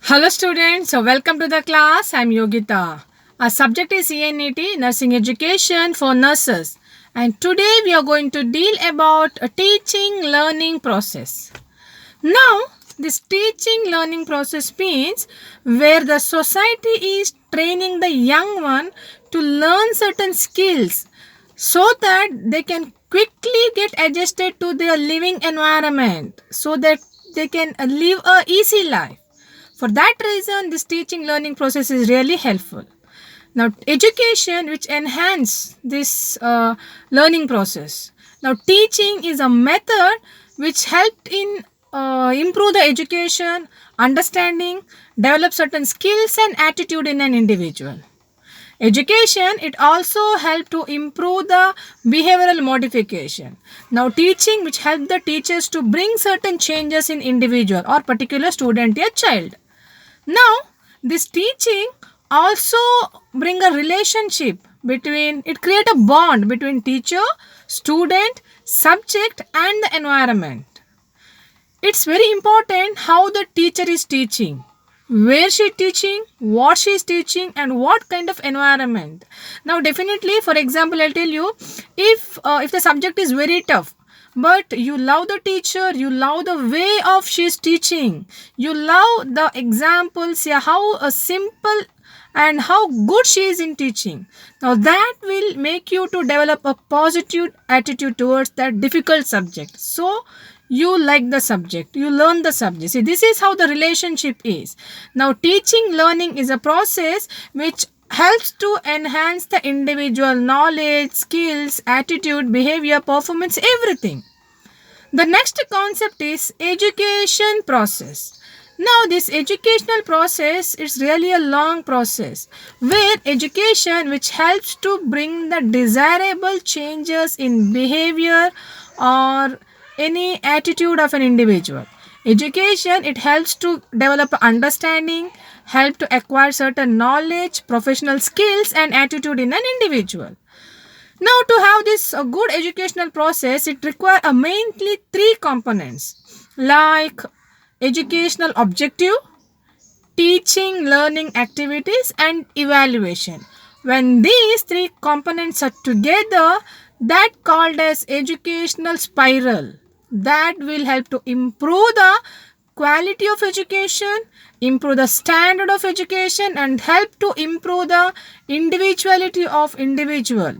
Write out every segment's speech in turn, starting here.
Hello students, so welcome to the class. I'm Yogita. Our subject is CNET, Nursing Education for Nurses. And today we are going to deal about a teaching learning process. Now, this teaching learning process means where the society is training the young one to learn certain skills so that they can quickly get adjusted to their living environment so that they can live a easy life. For that reason, this teaching learning process is really helpful. Now, education which enhance this learning process. Now, teaching is a method which helped in improve the education, understanding, develop certain skills and attitude in an individual. Education, it also helped to improve the behavioral modification. Now, teaching which help the teachers to bring certain changes in individual or particular student or child. Now, this teaching also bring a relationship between, it create a bond between teacher, student, subject and the environment. It's very important how the teacher is teaching, where she is teaching, what she is teaching and what kind of environment. Now definitely, for example, I'll tell you, if the subject is very tough, but you love the teacher, you love the way of she's teaching, you love the examples, yeah, how simple and how good she is in teaching. Now that will make you to develop a positive attitude towards that difficult subject. So you like the subject, you learn the subject. See, this is how the relationship is. Now teaching learning is a process which helps to enhance the individual knowledge, skills, attitude, behavior, performance, everything. The next concept is education process. Now this educational process is really a long process where education which helps to bring the desirable changes in behavior or any attitude of an individual. Education, it helps to develop understanding, help to acquire certain knowledge, professional skills and attitude in an individual. Now, to have this good educational process, it requires mainly three components like educational objective, teaching learning activities and evaluation. When these three components are together, that called as educational spiral, that will help to improve the quality of education, improve the standard of education and help to improve the individuality of individual.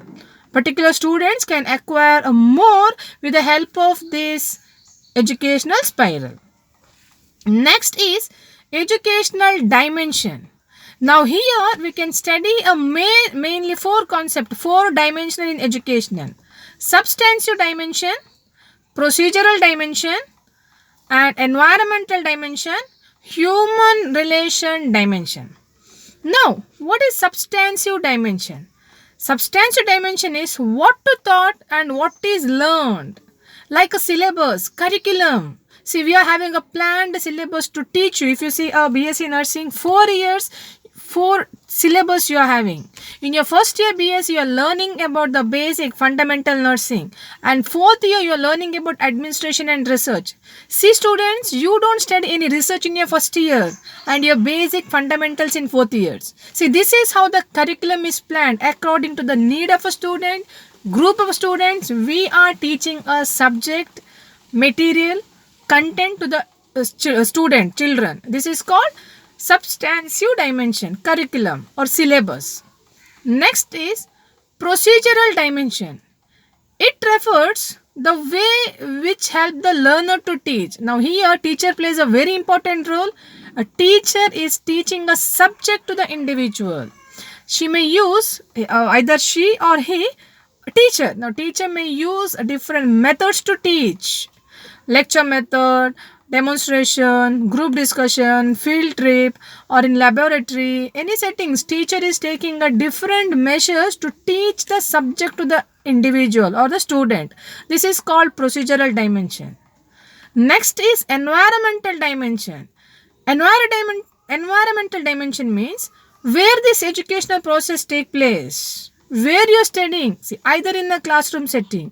Particular students can acquire more with the help of this educational spiral. Next is educational dimension. Now here we can study mainly four concepts, four dimensional in educational. Substantive dimension, procedural dimension and environmental dimension, human relation dimension. Now, what is substantive dimension? Substantive dimension is what to taught and what is learned. Like a syllabus, curriculum. See, we are having a planned syllabus to teach you. If you see a BSc nursing, 4 years, 4 syllabus you are having. In your first year BSc, you are learning about the basic fundamental nursing. And fourth year, you are learning about administration and research. See students, you don't study any research in your first year and your basic fundamentals in fourth years. See, this is how the curriculum is planned according to the need of a student, group of students. We are teaching a subject, material, content to the children. This is called substantive dimension, curriculum or syllabus. Next is procedural dimension. It refers the way which help the learner to teach. Now here teacher plays a very important role. A teacher is teaching a subject to the individual. She may use either she or he, teacher. Now teacher may use different methods to teach. Lecture method, demonstration, group discussion, field trip or in laboratory, any settings, teacher is taking a different measures to teach the subject to the individual or the student. This is called procedural dimension. Next is environmental dimension. Environmental dimension means where this educational process take place, where you're studying. See, either in a classroom setting,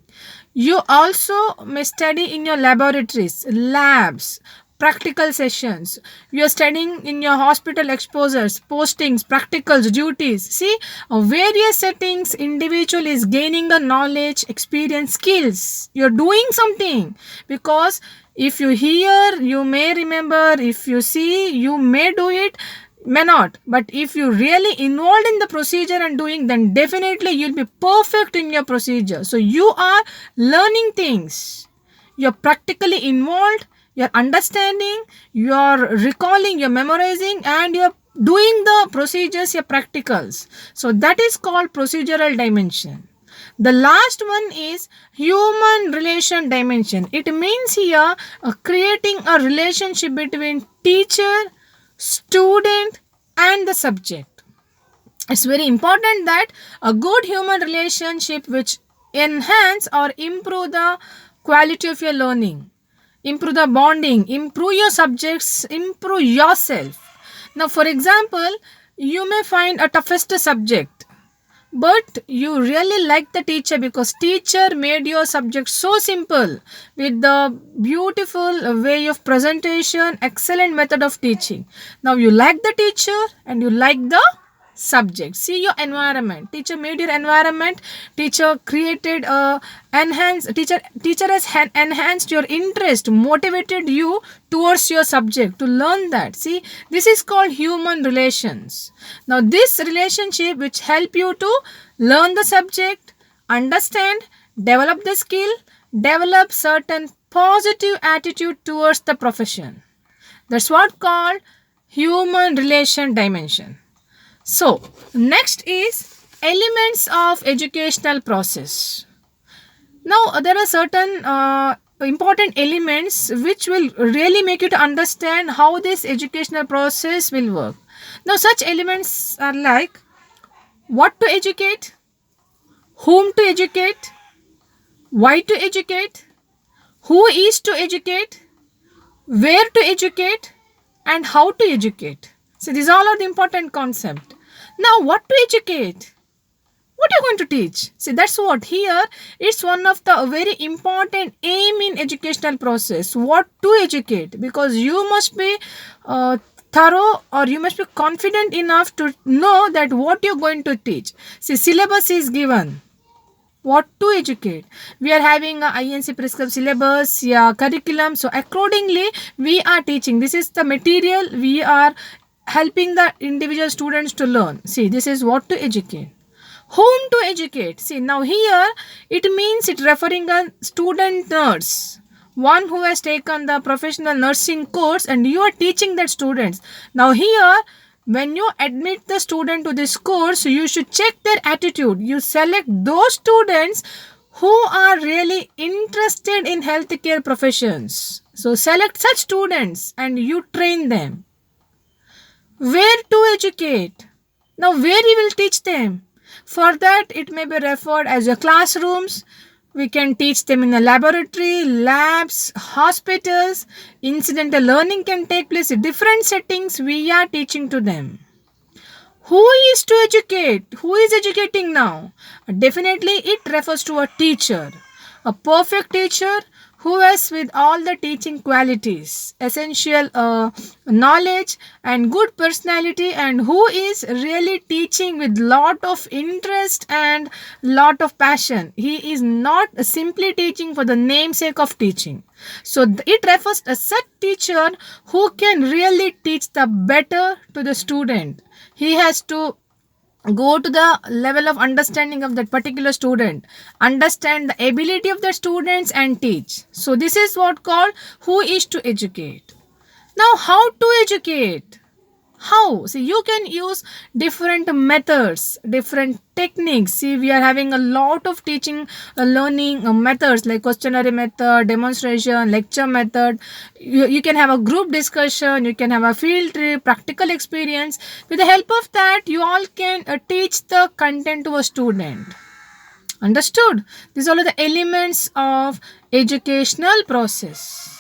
you also may study in your laboratories, labs, practical sessions. You are studying in your hospital exposures, postings, practicals, duties. See, various settings, individual is gaining the knowledge, experience, skills. You're doing something, because if you hear, you may remember. If you see, you may do it, may not. But if you really involved in the procedure and doing, then definitely you'll be perfect in your procedure. So you are learning things. You're practically involved, you're understanding, you're recalling, you're memorizing, and you're doing the procedures, your practicals. So that is called procedural dimension. The last one is human relation dimension. It means here creating a relationship between teacher, student, and the subject. It's very important that a good human relationship which enhance or improve the quality of your learning, improve the bonding, improve your subjects, improve yourself. Now, for example, you may find a toughest subject, but you really like the teacher because teacher made your subject so simple with the beautiful way of presentation, excellent method of teaching. Now you like the teacher and you like the subject. See your environment. Teacher made your environment. Teacher created a enhanced teacher has enhanced your interest, motivated you towards your subject to learn that. See, this is called human relations. Now this relationship which help you to learn the subject, understand, develop the skill, develop certain positive attitude towards the profession. That's what called human relation dimension. So, next is elements of educational process. Now, there are certain important elements which will really make you to understand how this educational process will work. Now, such elements are like what to educate, whom to educate, why to educate, who is to educate, where to educate, and how to educate. So, these all are the important concepts. Now, what to educate? What are you going to teach? See, that's what here it's one of the very important aim in educational process. What to educate? Because you must be thorough, or you must be confident enough to know that what you're going to teach. See, syllabus is given. What to educate? We are having a INC prescribed syllabus, yeah, curriculum. So accordingly, we are teaching. This is the material we are helping the individual students to learn. See, this is what to educate. Whom to educate? See, now here it means it referring a student nurse, one who has taken the professional nursing course, and you are teaching that students. Now here, when you admit the student to this course, you should check their attitude. You select those students who are really interested in healthcare professions. So select such students and you train them. Where to educate? Now, where you will teach them? For that, it may be referred as your classrooms. We can teach them in a laboratory, labs, hospitals. Incidental learning can take place in different settings. We are teaching to them. Who is to educate? Who is educating now? Definitely, it refers to a teacher. A perfect teacher who has with all the teaching qualities, essential knowledge and good personality, and who is really teaching with lot of interest and lot of passion. He is not simply teaching for the namesake of teaching. So it refers to such teacher who can really teach the better to the student. He has to go to the level of understanding of that particular student, understand the ability of the students and teach. So this is what called who is to educate. Now how to educate? How? See, you can use different methods, different techniques. See, we are having a lot of teaching, learning methods like questionnaire method, demonstration, lecture method. You can have a group discussion, you can have a field trip, practical experience. With the help of that, you all can teach the content to a student. Understood? These are all the elements of educational process.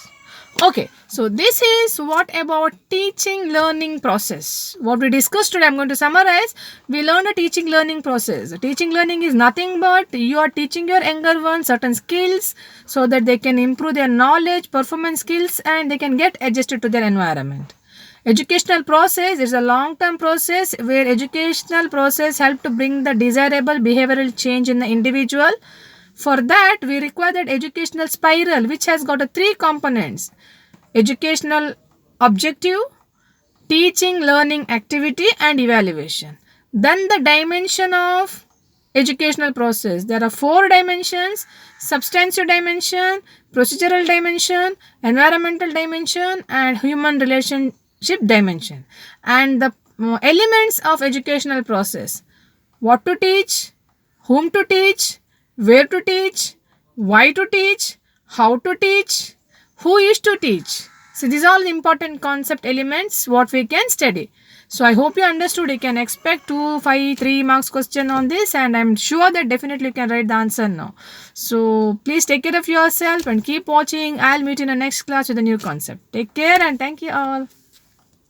Okay, so this is what about teaching learning process. What we discussed today, I'm going to summarize. We learned a teaching learning process. Teaching learning is nothing but you are teaching your younger ones certain skills so that they can improve their knowledge, performance skills, and they can get adjusted to their environment. Educational process is a long-term process where educational process help to bring the desirable behavioral change in the individual. For that, we require that educational spiral, which has got a three components: educational objective, teaching learning activity, and evaluation. Then the dimension of educational process. There are four dimensions: substantive dimension, procedural dimension, environmental dimension, and human relationship dimension. And the elements of educational process: what to teach, whom to teach, where to teach, why to teach, how to teach, who is to teach. So these are all important concept elements what we can study. So I hope you understood. You can expect 2, 5, 3 marks question on this, and I'm sure that definitely you can write the answer now. So please take care of yourself and keep watching. I'll meet you in the next class with a new concept. Take care and thank you all.